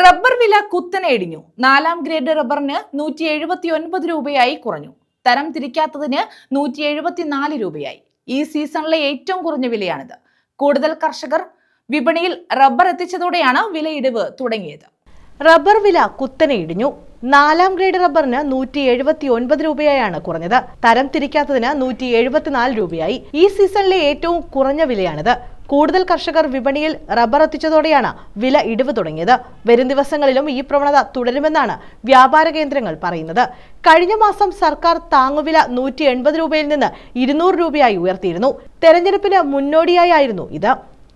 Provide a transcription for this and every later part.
Rubber വില കുത്തനെ ഇടിഞ്ഞു. 4ാം ഗ്രേഡ് റബ്ബറിന് 179 രൂപയായി കുറഞ്ഞു. തരം തിരിക്കാത്തതിന് 174 രൂപയായി. ഈ സീസണിലെ ഏറ്റവും കുറഞ്ഞ വിലയാണിത്. കൂടുതൽ കർഷകർ വിപണിയിൽ റബ്ബർ എത്തിച്ചതോടെയാണ് വിലയിടിവ് തുടങ്ങിയത്. റബ്ബർ വില കുത്തനെ ഇടിഞ്ഞു. 4ാം ഗ്രേഡ് റബ്ബറിന് 179 രൂപയായാണ് കുറഞ്ഞത്. തരം തിരിക്കാത്തതിന് 174 രൂപയായി. ഈ സീസണിലെ ഏറ്റവും കുറഞ്ഞ വിലയാണിത്. കൂടുതൽ കർഷകർ വിപണിയിൽ റബ്ബർ എത്തിച്ചതോടെയാണ് വില ഇടിവ് തുടങ്ങിയത്. വരും ദിവസങ്ങളിലും ഈ പ്രവണത തുടരുമെന്നാണ് വ്യാപാര കേന്ദ്രങ്ങൾ പറയുന്നത്. കഴിഞ്ഞ മാസം സർക്കാർ താങ്ങുവില 180 രൂപയിൽ നിന്ന് 200 രൂപയായി ഉയർത്തിയിരുന്നു. തെരഞ്ഞെടുപ്പിന് മുന്നോടിയായിരുന്നു ഇത്.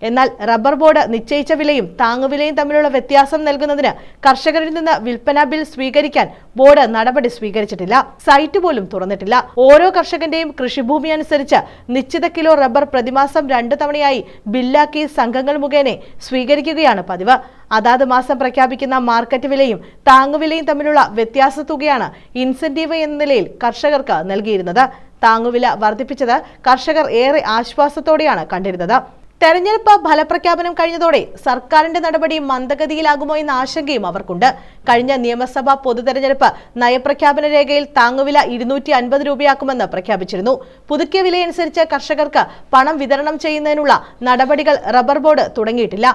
എന്നാൽ റബ്ബർ ബോർഡ് നിശ്ചയിച്ച വിലയും താങ്ങുവിലയും തമ്മിലുള്ള വ്യത്യാസം നൽകുന്നതിന് കർഷകരിൽ നിന്ന് വിൽപ്പന ബിൽ സ്വീകരിക്കാൻ ബോർഡ് നടപടി സ്വീകരിച്ചിട്ടില്ല. സൈറ്റ് പോലും തുറന്നിട്ടില്ല. ഓരോ കർഷകന്റെയും കൃഷിഭൂമി അനുസരിച്ച് നിശ്ചിത കിലോ റബ്ബർ പ്രതിമാസം 2 തവണയായി ബില്ലാക്കി സംഘങ്ങൾ മുഖേന സ്വീകരിക്കുകയാണ് പതിവ്. അതാത് മാസം പ്രഖ്യാപിക്കുന്ന മാർക്കറ്റ് വിലയും താങ്ങുവിലയും തമ്മിലുള്ള വ്യത്യാസ തുകയാണ് ഇൻസെന്റീവ് എന്ന നിലയിൽ കർഷകർക്ക് നൽകിയിരുന്നത്. താങ്ങുവില വർദ്ധിപ്പിച്ചത് കർഷകർ ഏറെ ആശ്വാസത്തോടെയാണ് കണ്ടിരുന്നത്. തെരഞ്ഞെടുപ്പ് ഫലപ്രഖ്യാപനം കഴിഞ്ഞതോടെ സർക്കാരിന്റെ നടപടി മന്ദഗതിയിലാകുമോ എന്ന ആശങ്കയും അവർക്കുണ്ട്. കഴിഞ്ഞ നിയമസഭാ പൊതുതെരഞ്ഞെടുപ്പ് നയപ്രഖ്യാപന രേഖയിൽ താങ്ങുവില 250 രൂപയാക്കുമെന്ന് പ്രഖ്യാപിച്ചിരുന്നു. പുതുക്കിയ വിലയനുസരിച്ച് കർഷകർക്ക് പണം വിതരണം ചെയ്യുന്നതിനുള്ള നടപടികൾ റബ്ബർ ബോർഡ് തുടങ്ങിയിട്ടില്ല.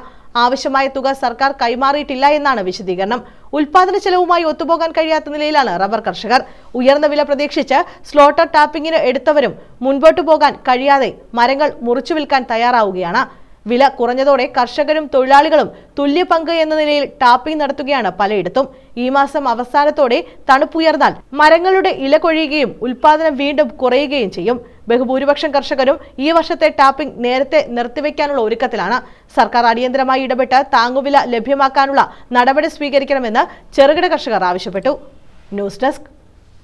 ആവശ്യമായ തുക സർക്കാർ കൈമാറിയിട്ടില്ല എന്നാണ് വിശദീകരണം. ഉൽപാദന ചെലവുമായി ഒത്തുപോകാൻ കഴിയാത്ത നിലയിലാണ് റബ്ബർ കർഷകർ. ഉയർന്ന വില പ്രതീക്ഷിച്ച് സ്ലോട്ടർ ടാപ്പിംഗിന് എടുത്തവരും മുൻപോട്ടു പോകാൻ കഴിയാതെ മരങ്ങൾ മുറിച്ചു വിൽക്കാൻ തയ്യാറാവുകയാണ്. വില കുറഞ്ഞതോടെ കർഷകരും തൊഴിലാളികളും തുല്യ പങ്ക് എന്ന നിലയിൽ ടാപ്പിംഗ് നടത്തുകയാണ് പലയിടത്തും. ഈ മാസം അവസാനത്തോടെ തണുപ്പുയർന്നാൽ മരങ്ങളുടെ ഇല കൊഴിയുകയും ഉൽപാദനം വീണ്ടും കുറയുകയും ചെയ്യും. ബഹുഭൂരിപക്ഷം കർഷകരും ഈ വർഷത്തെ ടാപ്പിംഗ് നേരത്തെ നിർത്തിവെക്കാനുള്ള ഒരുക്കത്തിലാണ്. സർക്കാർ അടിയന്തരമായി ഇടപെട്ട് താങ്ങുവില ലഭ്യമാക്കാനുള്ള നടപടി സ്വീകരിക്കണമെന്ന് ചെറുകിട കർഷകർ ആവശ്യപ്പെട്ടു. News desk.